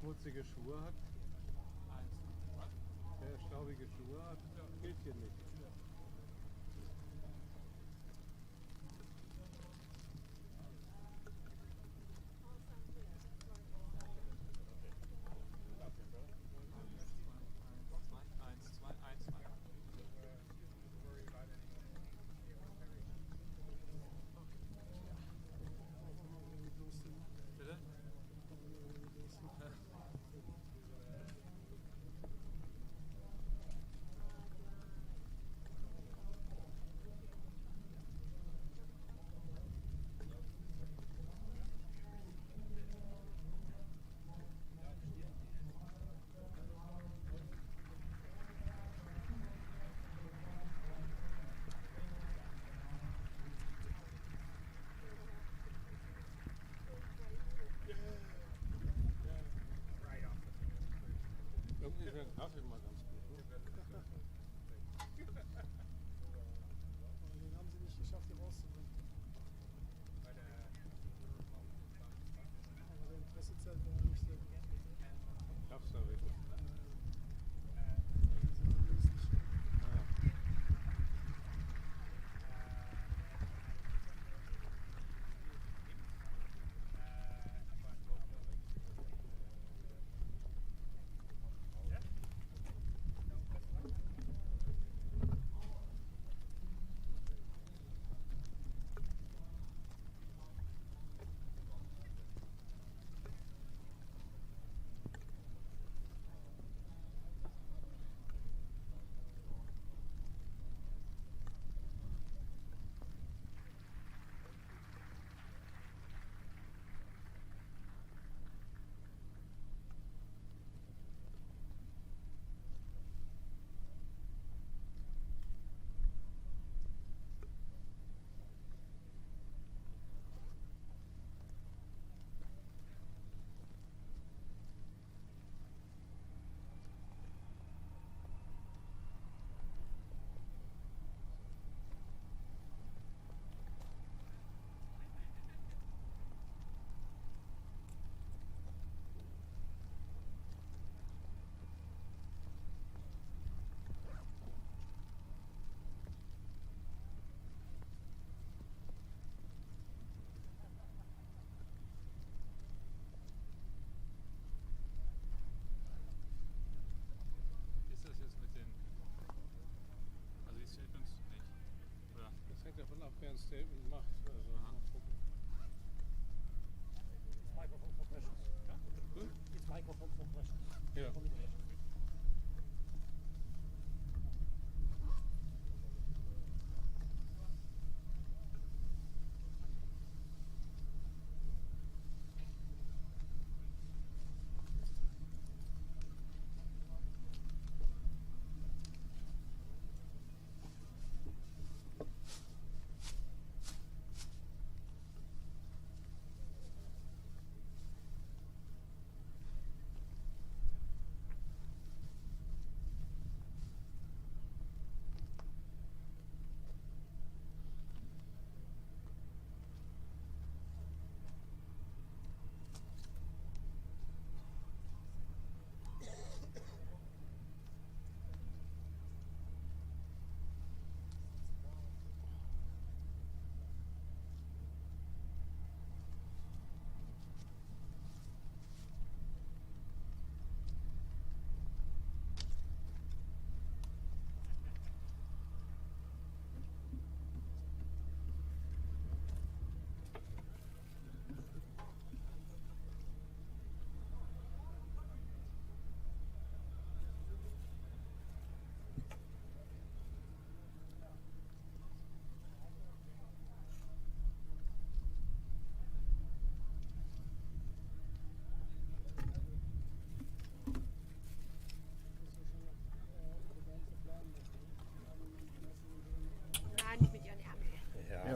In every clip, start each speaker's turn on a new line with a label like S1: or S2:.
S1: schmutzige Schuhe hat, wer staubige Schuhe hat, gilt hier nicht. Irgendwie wäre ein Kaffee mal ganz gut. Ne?
S2: Den haben sie nicht geschafft, hier rauszubringen. Aber der Interessezelt war nicht sehr gut.
S1: Schaffst du da wirklich? Hängt davon ab, wer ein Statement macht. Also, mal gucken.
S2: Microphone for questions.
S1: Ja? Gut?
S2: It's microphone for questions.
S1: Ja.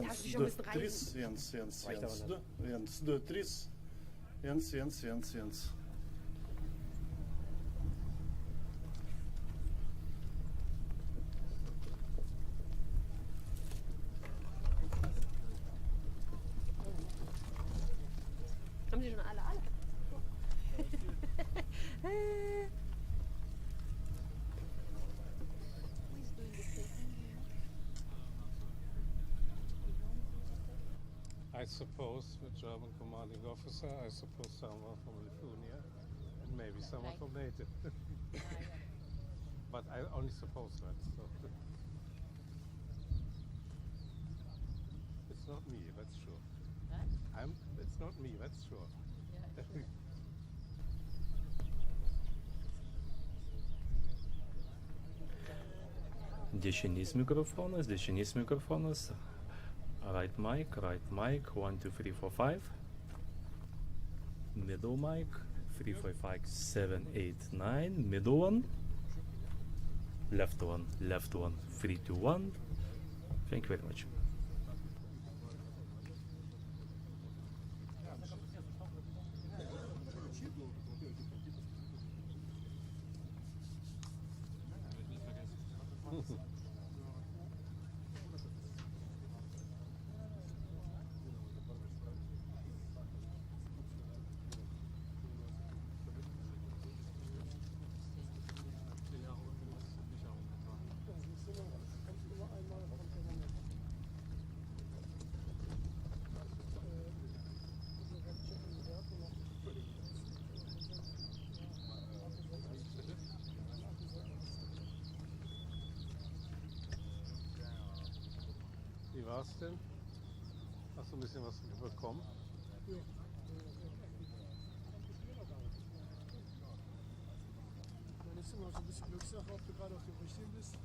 S2: Hast du schon ein bisschen rein? 3, 1, 1, 1, 2, 1, 2, 3, 1, 1, 1, 1.
S3: Haben Sie schon alle?
S1: I suppose the German commanding officer, I suppose someone from Lithuania, and maybe someone from NATO. But I only suppose that. So. It's not me, that's sure. It's not me, that's sure.
S3: Dešinys mikrofonas, right mic, 1, 2, 3, 4, 5. Middle mic, 3, 4, 5, 7, 8, 9. Middle one. Left one, 3, 2, 1. Thank you very much.
S1: Wie war's denn? Hast du ein bisschen was bekommen?
S4: Ja. Dann ist immer so ein bisschen Glückssache, ob du gerade auf dem Richtigen bist.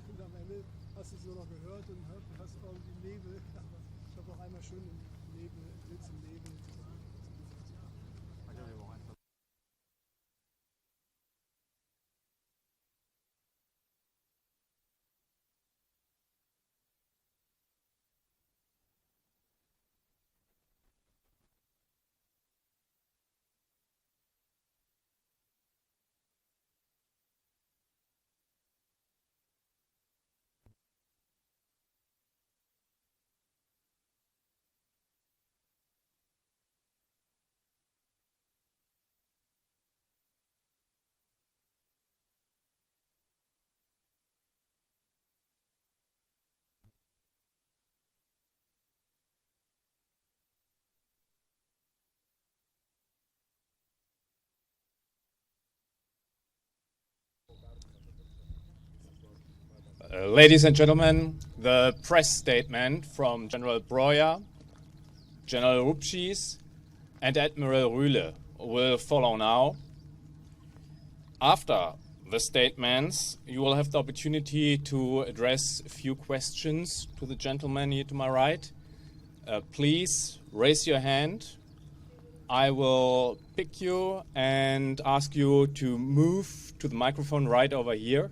S4: Und am Ende hast du es nur noch gehört und hast irgendwie Nebel. Ich habe auch einmal schön im Nebel, Blitz im Nebel.
S5: Ladies and gentlemen, the press statement from General Breuer, General Rupsys, and Admiral Ruhle will follow now. After the statements, you will have the opportunity to address a few questions to the gentleman here to my right. Please raise your hand. I will pick you and ask you to move to the microphone right over here.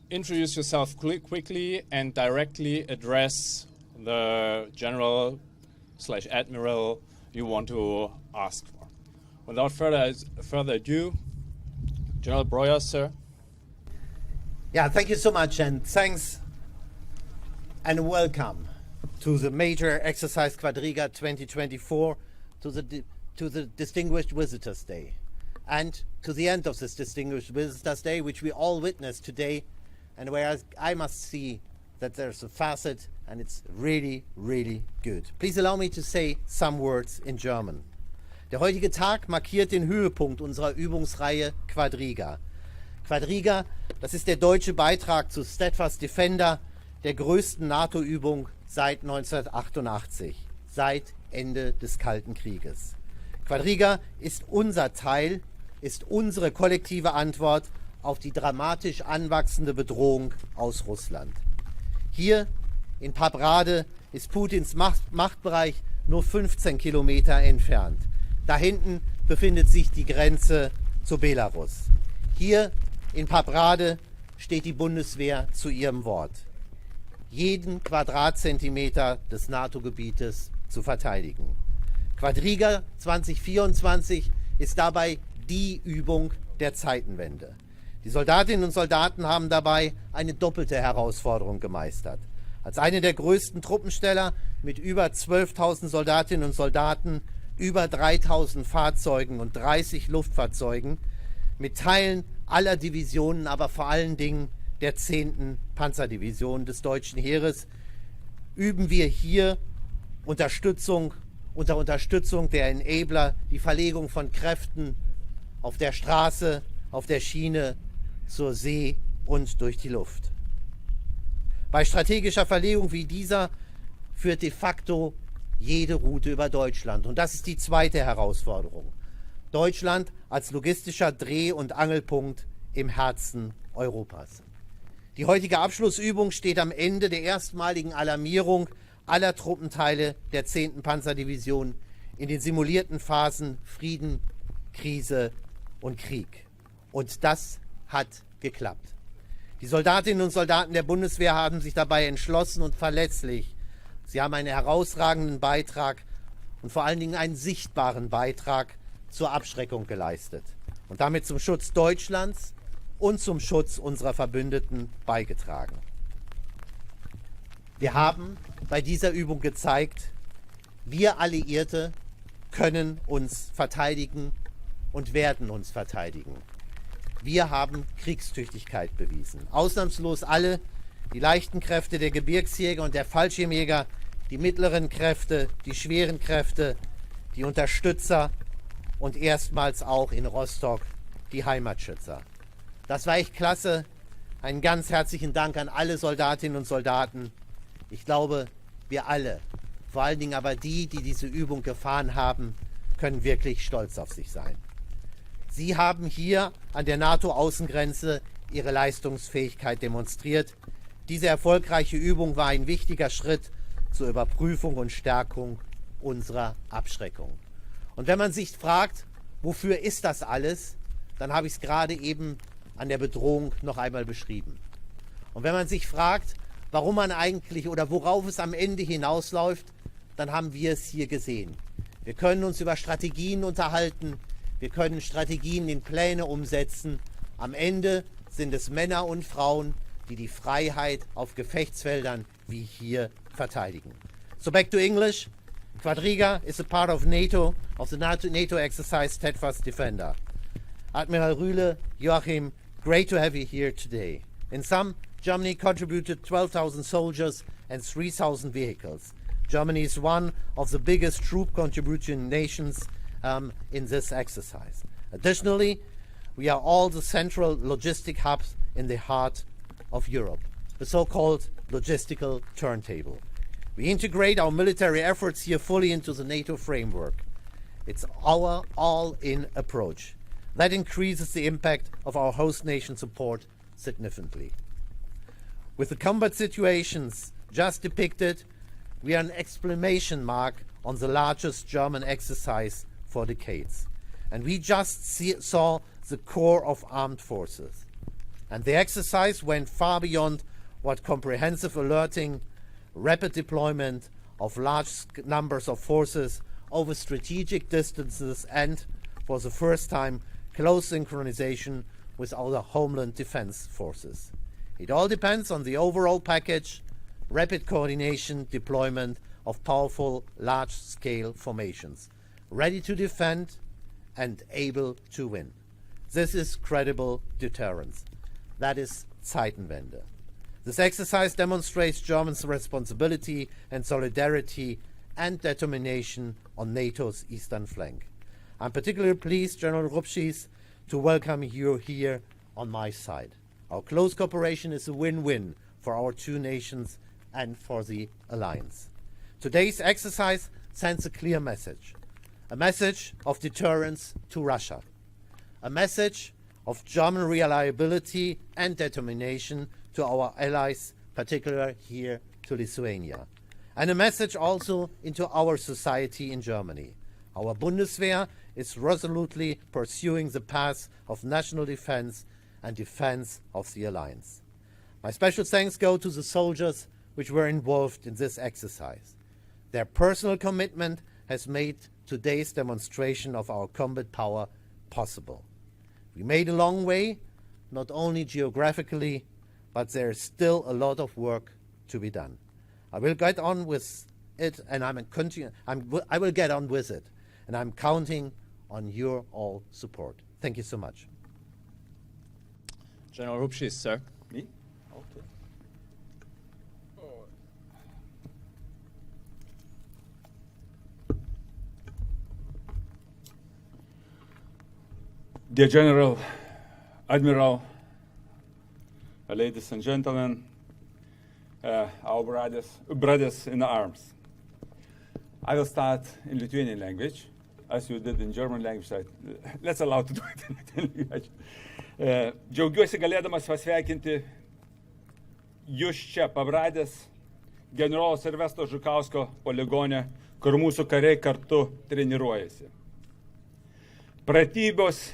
S5: Introduce yourself quickly and directly address the general/admiral you want to ask for. Without further ado, General Breuer, sir.
S6: Yeah, thank you so much, and thanks and welcome to the major exercise Quadriga 2024, to the Distinguished Visitors Day, and to the end of this Distinguished Visitors Day, which we all witnessed today, and where I must see that there's a facet, and it's really, really good. Please allow me to say some words in German. Der heutige Tag markiert den Höhepunkt unserer Übungsreihe Quadriga. Quadriga, das ist der deutsche Beitrag zu Steadfast Defender, der größten NATO-Übung seit 1988, seit Ende des Kalten Krieges. Quadriga ist unser Teil, ist unsere kollektive Antwort auf die dramatisch anwachsende Bedrohung aus Russland. Hier in PABRADE ist Putins Machtbereich nur 15 Kilometer entfernt. Da hinten befindet sich die Grenze zu Belarus. Hier in PABRADE steht die Bundeswehr zu ihrem Wort, jeden Quadratzentimeter des NATO-Gebietes zu verteidigen. Quadriga 2024 ist dabei die Übung der Zeitenwende. Die Soldatinnen und Soldaten haben dabei eine doppelte Herausforderung gemeistert. Als eine der größten Truppensteller mit über 12.000 Soldatinnen und Soldaten über 3000 Fahrzeugen und 30 Luftfahrzeugen mit Teilen aller Divisionen, aber vor allen Dingen der 10. Panzerdivision des deutschen Heeres, üben wir hier unter Unterstützung der Enabler die Verlegung von Kräften auf der Straße, auf der Schiene, zur See und durch die Luft. Bei strategischer Verlegung wie dieser führt de facto jede Route über Deutschland. Und das ist die zweite Herausforderung. Deutschland als logistischer Dreh- und Angelpunkt im Herzen Europas. Die heutige Abschlussübung steht am Ende der erstmaligen Alarmierung aller Truppenteile der 10. Panzerdivision in den simulierten Phasen Frieden, Krise und Krieg. Und das hat geklappt. Die Soldatinnen und Soldaten der Bundeswehr haben sich dabei entschlossen und verlässlich. Sie haben einen herausragenden Beitrag und vor allen Dingen einen sichtbaren Beitrag zur Abschreckung geleistet und damit zum Schutz Deutschlands und zum Schutz unserer Verbündeten beigetragen. Wir haben bei dieser Übung gezeigt, wir Alliierte können uns verteidigen und werden uns verteidigen. Wir haben Kriegstüchtigkeit bewiesen. Ausnahmslos alle, die leichten Kräfte der Gebirgsjäger und der Fallschirmjäger, die mittleren Kräfte, die schweren Kräfte, die Unterstützer und erstmals auch in Rostock die Heimatschützer. Das war echt klasse. Einen ganz herzlichen Dank an alle Soldatinnen und Soldaten. Ich glaube, wir alle, vor allen Dingen aber die, die diese Übung gefahren haben, können wirklich stolz auf sich sein. Sie haben hier an der NATO-Außengrenze ihre Leistungsfähigkeit demonstriert. Diese erfolgreiche Übung war ein wichtiger Schritt zur Überprüfung und Stärkung unserer Abschreckung. Und wenn man sich fragt, wofür ist das alles, dann habe ich es gerade eben an der Bedrohung noch einmal beschrieben. Und wenn man sich fragt, warum man eigentlich oder worauf es am Ende hinausläuft, dann haben wir es hier gesehen. Wir können uns über Strategien unterhalten, wir können Strategien in Pläne umsetzen. Am Ende sind es Männer und Frauen, die die Freiheit auf Gefechtsfeldern wie hier verteidigen. So back to English. Quadriga is a part of NATO, of the NATO exercise Steadfast Defender. Admiral Ruhle, Joachim, great to have you here today. In sum, Germany contributed 12,000 soldiers and 3,000 vehicles. Germany is one of the biggest troop contributing nations in this exercise. Additionally, we are all the central logistic hubs in the heart of Europe, the so-called logistical turntable. We integrate our military efforts here fully into the NATO framework. It's our all-in approach. That increases the impact of our host nation support significantly. With the combat situations just depicted, we are an exclamation mark on the largest German exercise for decades. And we just saw the core of armed forces. And the exercise went far beyond what comprehensive alerting, rapid deployment of large numbers of forces over strategic distances and, for the first time, close synchronization with our homeland defense forces. It all depends on the overall package, rapid coordination, deployment of powerful, large-scale formations, ready to defend and able to win. This is credible deterrence. That is Zeitenwende. This exercise demonstrates Germany's responsibility and solidarity and determination on NATO's eastern flank. I'm particularly pleased, General Rupsys, to welcome you here on my side. Our close cooperation is a win-win for our two nations and for the alliance. Today's exercise sends a clear message. A message of deterrence to Russia. A message of German reliability and determination to our allies, particularly here to Lithuania. And a message also into our society in Germany. Our Bundeswehr is resolutely pursuing the path of national defense and defense of the alliance. My special thanks go to the soldiers which were involved in this exercise. Their personal commitment has made today's demonstration of our combat power possible. We made a long way, not only geographically, but there is still a lot of work to be done. I will get on with it, and I will get on with it. and I'm counting on your all support. Thank you so much.
S5: General Rupsys, sir.
S7: Me? Okay. Dear General, Admiral, ladies and gentlemen, our brothers in arms. I will start in Lithuanian language, as you did in German language. Let's allow to do it in Lithuanian language. Džiaugiuosi galėdamas pasveikinti jūs čia PABRADės generolo Silvestro Žukausko poligone, kur mūsų kariai kartu treniruojasi. Pratybos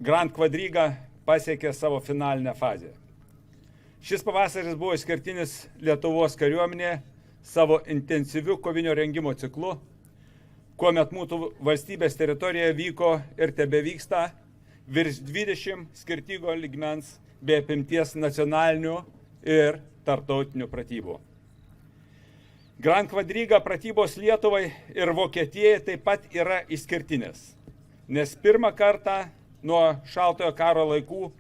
S7: Grand Quadriga pasiekė savo finalinę fazę. Šis pavasaris buvo išskirtinis Lietuvos kariuomenė savo intensyviu kovinio rengimo ciklu, kuomet mūsų valstybės teritorijoje vyko ir tebevyksta virš 20 skirtingo lygmens bei apimties nacionalinių ir tarptautinių pratybų. Grand Quadriga pratybos Lietuvai ir Vokietijai taip pat yra išskirtinės, nes pirmą kartą nuo šaltojo karo laikų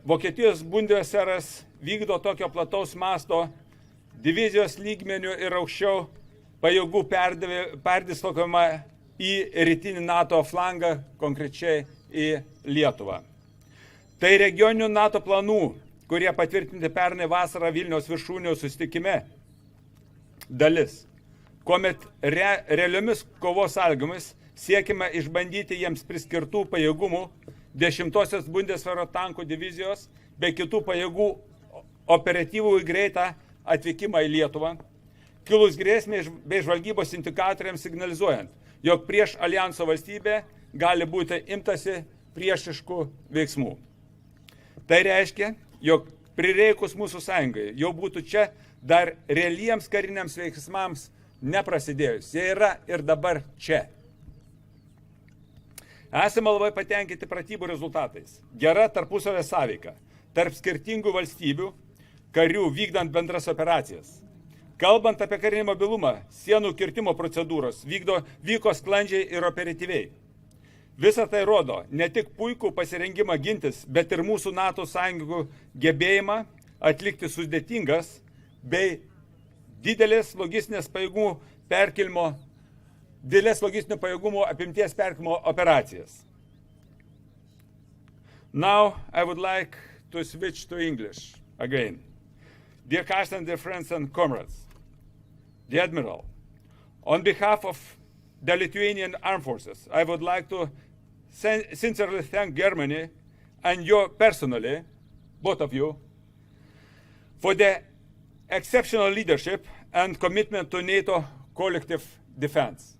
S7: Vokietijos Bundesveras vykdo tokio plataus masto divizijos lygmenių ir aukščiau pajėgų perdislokavimą į rytinį NATO flangą, konkrečiai į Lietuvą. Tai regioninių NATO planų, kurie patvirtinti pernai vasarą Vilniaus viršūnių susitikime, dalis, kuomet realiomis kovos sąlygomis siekime išbandyti jiems priskirtų pajėgumų 10-osios Bundesvero tankų divizijos bei kitų pajėgų operatyvų į greitą atvykimą į Lietuvą, kilus grėsmė bei žvalgybos indikatoriams signalizuojant, jog prieš alijanso valstybę gali būti imtasi priešiškų veiksmų. Tai reiškia, jog prireikus mūsų sąjungai jau būtų čia dar realiems kariniams veiksmams neprasidėjus. Jie yra ir dabar čia. Esame labai patenkinti pratybų rezultatais. Gera tarpusavio sąveika tarp skirtingų valstybių karių vykdant bendras operacijas. Kalbant apie karinį mobilumą, sienų kirtimo procedūros vyko sklandžiai ir operatyviai. Visa tai rodo ne tik puikų pasirengimą gintis, bet ir mūsų NATO sąjungų gebėjimą atlikti sudėtingas bei didelės logistinės logistinių apimties perkelimo operacijas. Now I would like to switch to English again. Dear Carsten, dear friends and comrades, the Admiral, on behalf of the Lithuanian Armed Forces, I would like to sincerely thank Germany and you personally, both of you, for the exceptional leadership and commitment to NATO collective defense.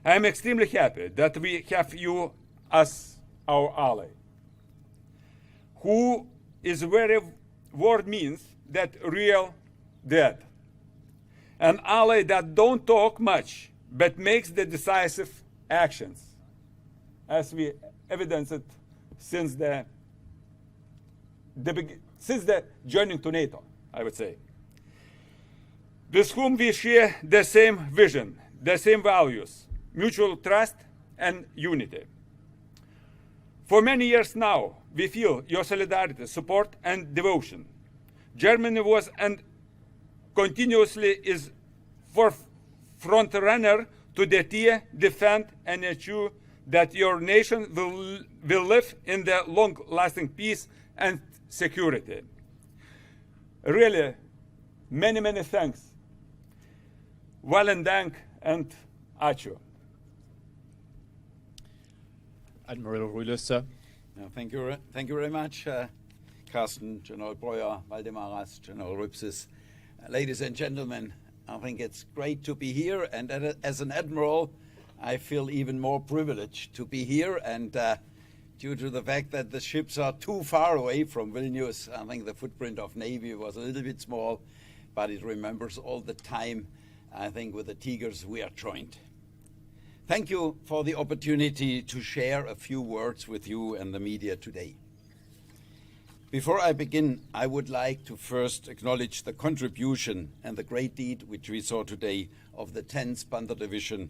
S7: I am extremely happy that we have you as our ally, who is very word means that real dead. An ally that don't talk much, but makes the decisive actions, as we evidenced since the joining to NATO, I would say. With whom we share the same vision, the same values, mutual trust and unity. For many years now, we feel your solidarity, support and devotion. Germany was and continuously is front runner to defend and ensure that your nation will live in the long-lasting peace and security. Really, many thanks. Vielen Dank and ačiū.
S5: Admiral Ruhle, sir.
S7: Thank you very much, Carsten, General Breuer, Valdemaras, General Rupsys. Ladies and gentlemen, I think it's great to be here, and as an admiral, I feel even more privileged to be here, and due to the fact that the ships are too far away from Vilnius, I think the footprint of Navy was a little bit small, but it remembers all the time. I think with the Tigers we are joined. Thank you for the opportunity to share a few words with you and the media today. Before I begin, I would like to first acknowledge the contribution and the great deed which we saw today
S8: of the 10th Panther Division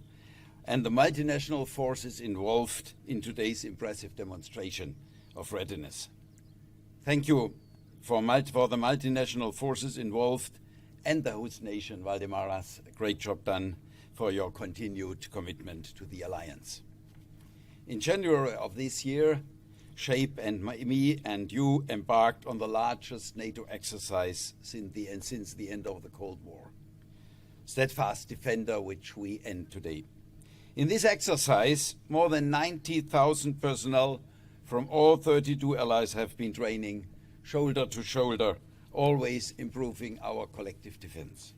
S8: and the multinational forces involved in today's impressive demonstration of readiness. Thank you for the multinational forces involved and the host nation, Valdemaras. A great job done for your continued commitment to the alliance. In January of this year, SHAPE and me and you embarked on the largest NATO exercise since the end of the Cold War, Steadfast Defender, which we end today. In this exercise, more than 90,000 personnel from all 32 allies have been training shoulder to shoulder, always improving our collective defense.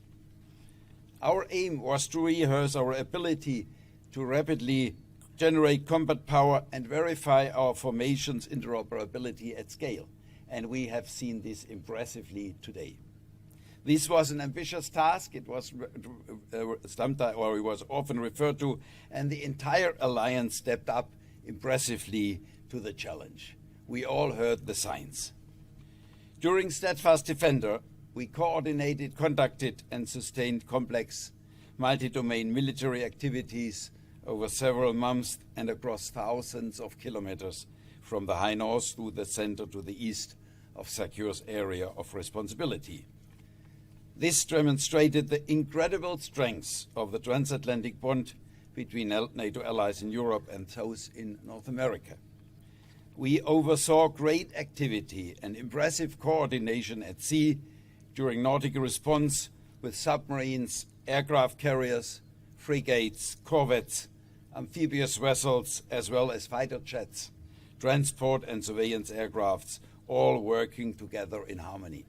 S8: Our aim was to rehearse our ability to rapidly generate combat power and verify our formations interoperability at scale, and we have seen this impressively today. This was an ambitious task. It was often referred to, and the entire alliance stepped up impressively to the challenge. We all heard the signs. During Steadfast Defender, we coordinated, conducted, and sustained complex multi-domain military activities over several months and across thousands of kilometers from the high north to the center to the east of Secure's area of responsibility. This demonstrated the incredible strength of the transatlantic bond between NATO allies in Europe and those in North America. We oversaw great activity and impressive coordination at sea during Nordic response with submarines, aircraft carriers, frigates, corvettes, amphibious vessels, as well as fighter jets, transport and surveillance aircrafts, all working together in harmony.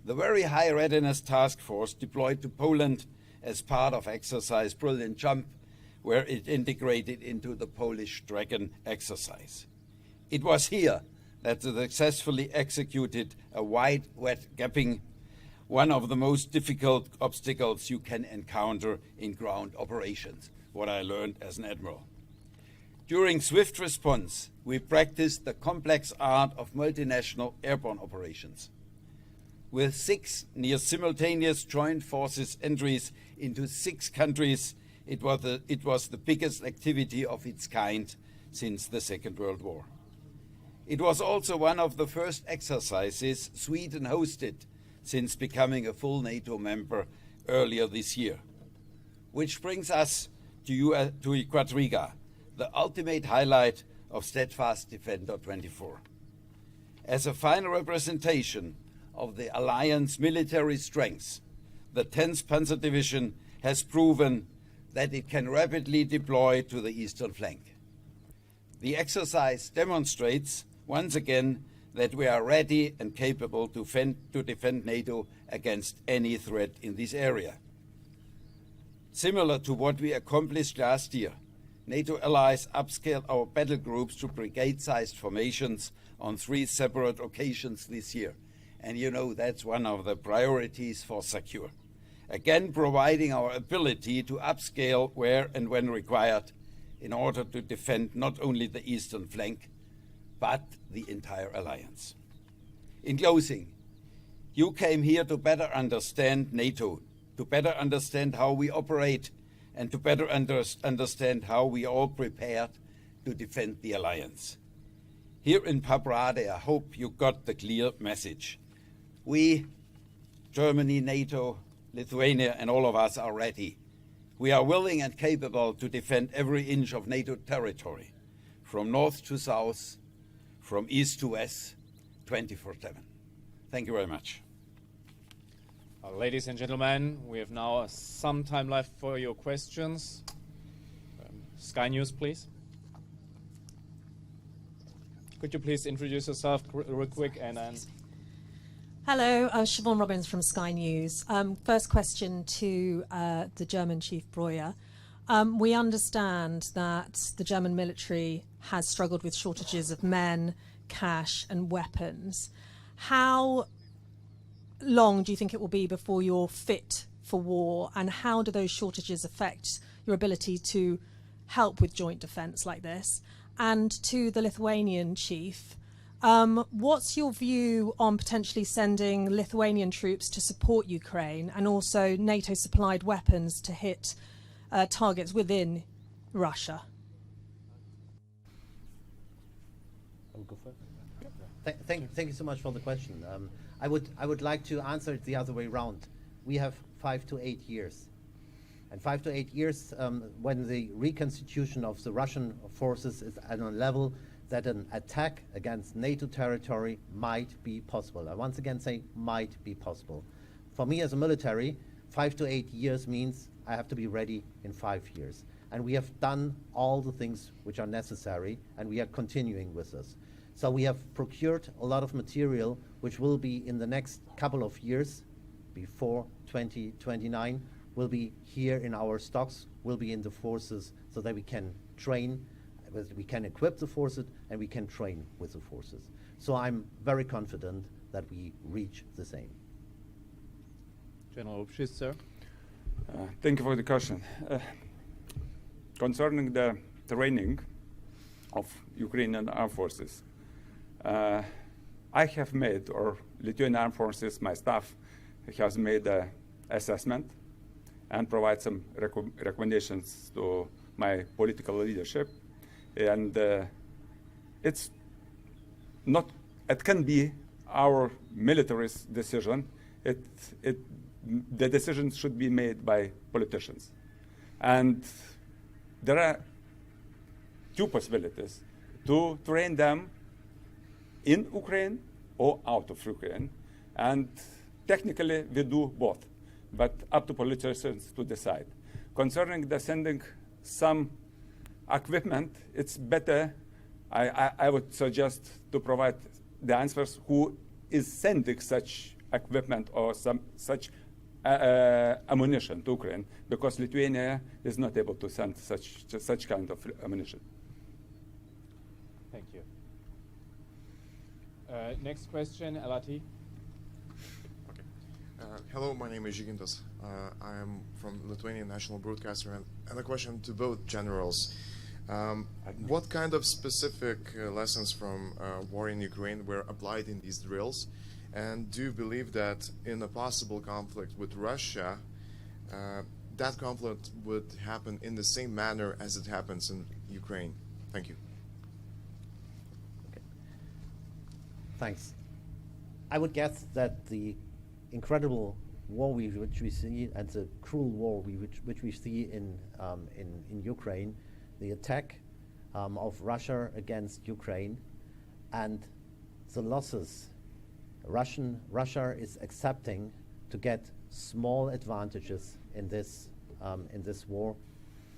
S8: The Very High Readiness Task Force deployed to Poland as part of exercise Brilliant Jump, where it integrated into the Polish Dragon exercise. It was here that they successfully executed a wide wet gapping, one of the most difficult obstacles you can encounter in ground operations, what I learned as an admiral. During swift response, we practiced the complex art of multinational airborne operations. With 6 near-simultaneous joint forces entries into 6 countries, it was the biggest activity of its kind since the Second World War. It was also one of the first exercises Sweden hosted since becoming a full NATO member earlier this year. Which brings us to Quadriga, the ultimate highlight of Steadfast Defender 24. As a final representation of the Alliance military strengths, the 10th Panzer Division has proven that it can rapidly deploy to the eastern flank. The exercise demonstrates once again that we are ready and capable to defend NATO against any threat in this area. Similar to what we accomplished last year, NATO allies upscaled our battle groups to brigade-sized formations on 3 separate occasions this year. And you know that's one of the priorities for Secure. Again, providing our ability to upscale where and when required in order to defend not only the eastern flank, but the entire alliance. In closing, you came here to better understand NATO, to better understand how we operate, and to better understand how we all prepared to defend the alliance. Here in PABRADE, I hope you got the clear message. We, Germany, NATO, Lithuania, and all of us are ready. We are willing and capable to defend every inch of NATO territory, from north to south, from east to west, 24/7. Thank you very much.
S5: Ladies and gentlemen, we have now some time left for your questions. Sky News, please. Could you please introduce yourself real quick and then...
S9: Hello, Siobhan Robbins from Sky News. First question to the German Chief Breuer. We understand that the German military has struggled with shortages of men, cash and weapons. How long do you think it will be before you're fit for war, and how do those shortages affect your ability to help with joint defence like this? And to the Lithuanian chief, What's your view on potentially sending Lithuanian troops to support Ukraine and also NATO-supplied weapons to hit targets within Russia?
S6: I'll go first. Thank you so much for the question. I would like to answer it the other way around. We have 5 to 8 years. And 5 to 8 years, when the reconstitution of the Russian forces is at a level that an attack against NATO territory might be possible. I once again say might be possible. For me as a military, 5 to 8 years means I have to be ready in 5 years. And we have done all the things which are necessary, and we are continuing with this. So we have procured a lot of material which will be in the next couple of years, before 2029, will be here in our stocks, will be in the forces, so that we can train, we can equip the forces, and we can train with the forces. So I'm very confident that we reach the same.
S5: General Rupsys, sir.
S7: Thank you for the question. Concerning the training of Ukrainian armed forces, I have made, or Lithuanian armed forces, my staff has made an assessment and provide some recommendations to my political leadership. And it's not, it can be our military's decision. The decision should be made by politicians. And there are two possibilities: to train them in Ukraine or out of Ukraine. And technically we do both, but up to politicians to decide. Concerning the sending some equipment, it's better, I would suggest to provide the answers who is sending such equipment or such ammunition to Ukraine, because Lithuania is not able to send such kind of ammunition.
S5: Thank you. Next question, LRT.
S10: Hello, my name is Žygintas. I am from Lithuanian National Broadcaster, and a question to both generals. What kind of specific lessons from war in Ukraine were applied in these drills? And do you believe that in a possible conflict with Russia, that conflict would happen in the same manner as it happens in Ukraine? Thank you.
S6: Okay. Thanks. I would guess that the incredible war which we see, and the cruel war which we see in Ukraine, the attack of Russia against Ukraine, and the losses Russia is accepting to get small advantages in this war.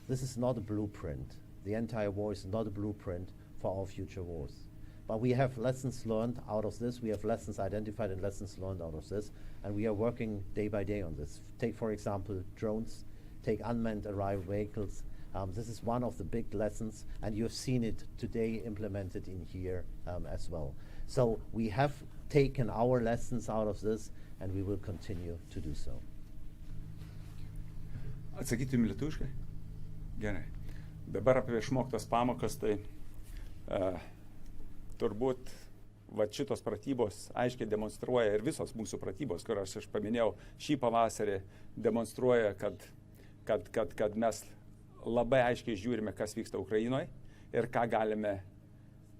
S6: This is not a blueprint. The entire war is not a blueprint for all future wars. But we have lessons learned out of this. We have lessons identified and lessons learned out of this. And we are working day by day on this. Take, for example, drones. Take unmanned arrival vehicles. This is one of the big lessons. And you have seen it today implemented in here as well. So we have taken our lessons out of this, and we will continue to do so.
S7: Atsakytum lietuviškai? Gerai. Dabar apie išmoktas pamokas, tai turbūt va šitos pratybos aiškiai demonstruoja, ir visos mūsų pratybos, kurias aš paminėjau šį pavasarį, demonstruoja, kad mes labai aiškiai žiūrime, kas vyksta Ukrainoje ir ką galime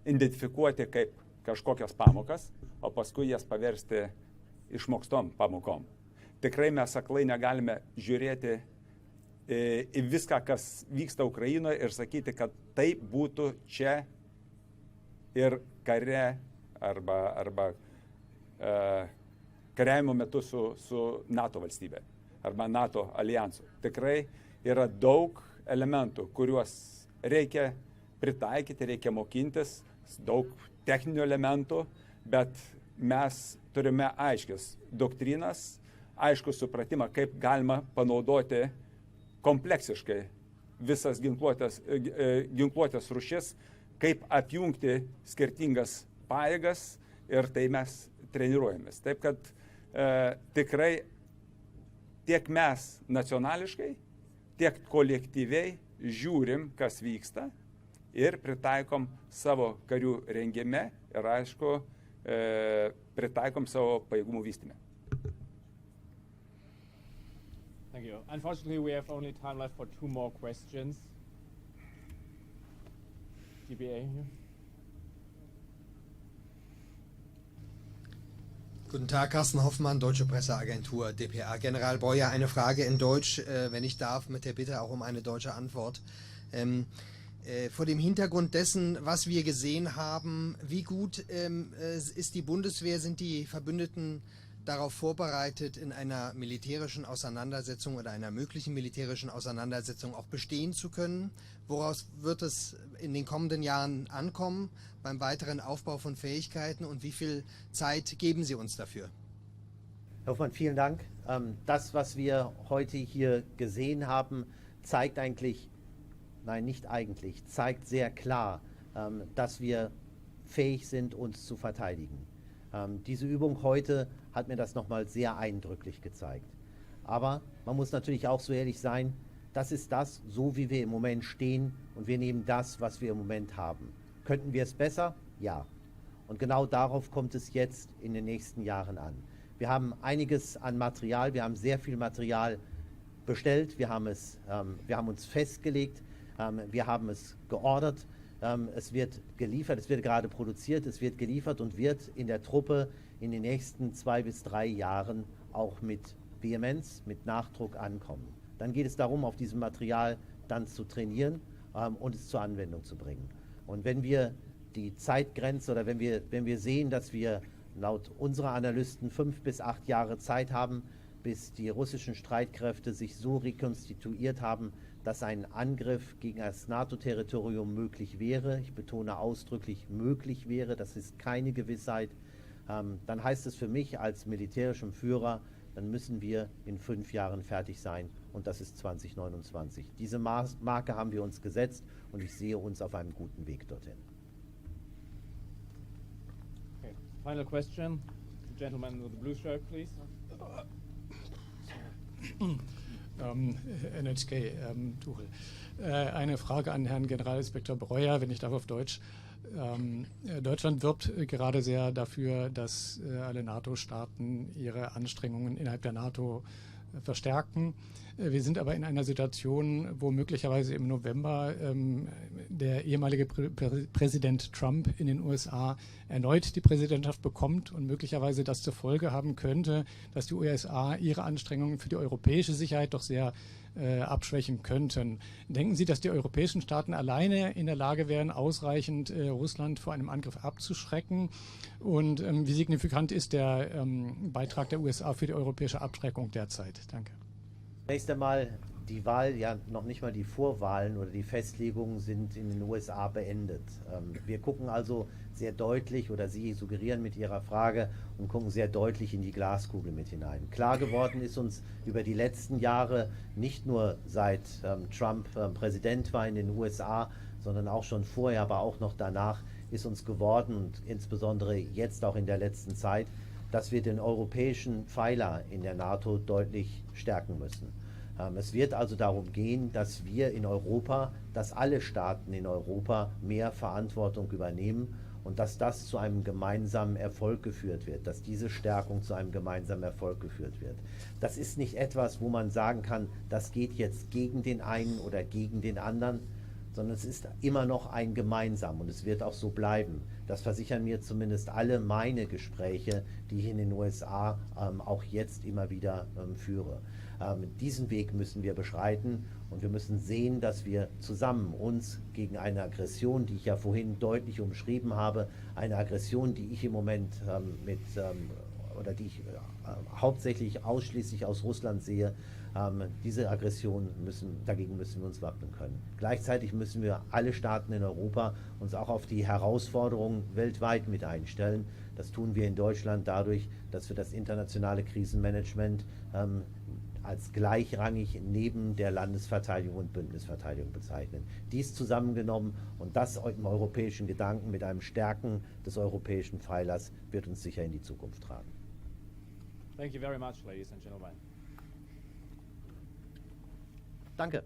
S7: identifikuoti kaip kažkokias pamokas, o paskui jas paversti išmokstom pamokom. Tikrai mes aklai negalime žiūrėti į viską, kas vyksta Ukrainoje ir sakyti, kad tai būtų čia ir kare arba kariavimo metu su NATO valstybė arba NATO alijansu. Tikrai yra daug elementų, kuriuos reikia pritaikyti, reikia mokintis, daug techninių elementų, bet mes turime aiškias doktrinas, aiškų supratimą, kaip galima panaudoti kompleksiškai visas ginkluotės rūšis, kaip apjungti skirtingas pajėgas, ir tai mes treniruojamės. Taip kad tikrai tiek mes nacionališkai, tiek kolektyviai žiūrim, kas vyksta, ir pritaikom savo karių rengime ir aišku, pritaikom savo pajėgumų vystyme.
S5: Thank you. Unfortunately, we have only time left for 2 more questions. DBA here.
S11: Guten Tag, Carsten Hoffmann, Deutsche Presseagentur, dpa. General Breuer, eine Frage in Deutsch, wenn ich darf, mit der Bitte auch um eine deutsche Antwort. Vor dem Hintergrund dessen, was wir gesehen haben, wie gut ist die Bundeswehr, sind die Verbündeten darauf vorbereitet, in einer militärischen Auseinandersetzung oder einer möglichen militärischen Auseinandersetzung auch bestehen zu können? Woraus wird es in den kommenden Jahren ankommen beim weiteren Aufbau von Fähigkeiten und wie viel Zeit geben Sie uns dafür?
S6: Herr Hoffmann, vielen Dank. Das, was wir heute hier gesehen haben, zeigt eigentlich, nein, nicht eigentlich, zeigt sehr klar, dass wir fähig sind, uns zu verteidigen. Diese Übung heute hat mir das nochmal sehr eindrücklich gezeigt. Aber man muss natürlich auch so ehrlich sein, das ist das, so wie wir im Moment stehen und wir nehmen das, was wir im Moment haben. Könnten wir es besser? Ja. Und genau darauf kommt es jetzt in den nächsten Jahren an. Wir haben einiges an Material, wir haben sehr viel Material bestellt, wir haben uns festgelegt, wir haben es geordert, es wird geliefert, es wird gerade produziert, es wird geliefert und wird in der Truppe in den nächsten 2 bis 3 Jahren auch mit Vehemenz, mit Nachdruck ankommen. Dann geht es darum, auf diesem Material dann zu trainieren und es zur Anwendung zu bringen. Und wenn wir die Zeitgrenze oder wenn wir sehen, dass wir laut unserer Analysten 5 bis 8 Jahre Zeit haben, bis die russischen Streitkräfte sich so rekonstituiert haben, dass ein Angriff gegen das NATO-Territorium möglich wäre, ich betone ausdrücklich möglich wäre, das ist keine Gewissheit, dann heißt es für mich als militärischem Führer, dann müssen wir in 5 Jahren fertig sein und das ist 2029. Diese Marke haben wir uns gesetzt und ich sehe uns auf einem guten Weg dorthin.
S5: Okay. Final question. The gentleman with the blue shirt, please.
S12: NHK, Ruhle. Eine Frage an Herrn Generalinspektor Breuer, wenn ich darf auf Deutsch. Deutschland wirbt gerade sehr dafür, dass alle NATO-Staaten ihre Anstrengungen innerhalb der NATO verstärken. Wir sind aber in einer Situation, wo möglicherweise im November der ehemalige Präsident Trump in den USA erneut die Präsidentschaft bekommt und möglicherweise das zur Folge haben könnte, dass die USA ihre Anstrengungen für die europäische Sicherheit doch sehr abschwächen könnten. Denken Sie, dass die europäischen Staaten alleine in der Lage wären, ausreichend Russland vor einem Angriff abzuschrecken? Und wie signifikant ist der Beitrag der USA für die europäische Abschreckung derzeit? Danke.
S6: Zunächst einmal die Wahl, ja noch nicht mal die Vorwahlen oder die Festlegungen sind in den USA beendet. Wir gucken also sehr deutlich, oder Sie suggerieren mit Ihrer Frage und gucken sehr deutlich in die Glaskugel mit hinein. Klar geworden ist uns über die letzten Jahre, nicht nur seit Trump Präsident war in den USA, sondern auch schon vorher, aber auch noch danach, ist uns geworden und insbesondere jetzt auch in der letzten Zeit, dass wir den europäischen Pfeiler in der NATO deutlich stärken müssen. Es wird also darum gehen, dass wir in Europa, dass alle Staaten in Europa mehr Verantwortung übernehmen und dass das zu einem gemeinsamen Erfolg geführt wird, dass diese Stärkung zu einem gemeinsamen Erfolg geführt wird. Das ist nicht etwas, wo man sagen kann, das geht jetzt gegen den einen oder gegen den anderen, sondern es ist immer noch ein Gemeinsam und es wird auch so bleiben. Das versichern mir zumindest alle meine Gespräche, die ich in den USA auch jetzt immer wieder führe. Diesen Weg müssen wir beschreiten und wir müssen sehen, dass wir zusammen uns gegen eine Aggression, die ich ja vorhin deutlich umschrieben habe, eine Aggression, die ich im Moment oder die ich hauptsächlich ausschließlich aus Russland sehe, diese Aggression dagegen müssen wir uns wappnen können. Gleichzeitig müssen wir alle Staaten in Europa uns auch auf die Herausforderungen weltweit mit einstellen. Das tun wir in Deutschland dadurch, dass wir das internationale Krisenmanagement als gleichrangig neben der Landesverteidigung und Bündnisverteidigung bezeichnen. Dies zusammengenommen und das im europäischen Gedanken mit einem Stärken des europäischen Pfeilers wird uns sicher in die Zukunft tragen.
S5: Thank you very much, ladies and gentlemen.
S6: Danke.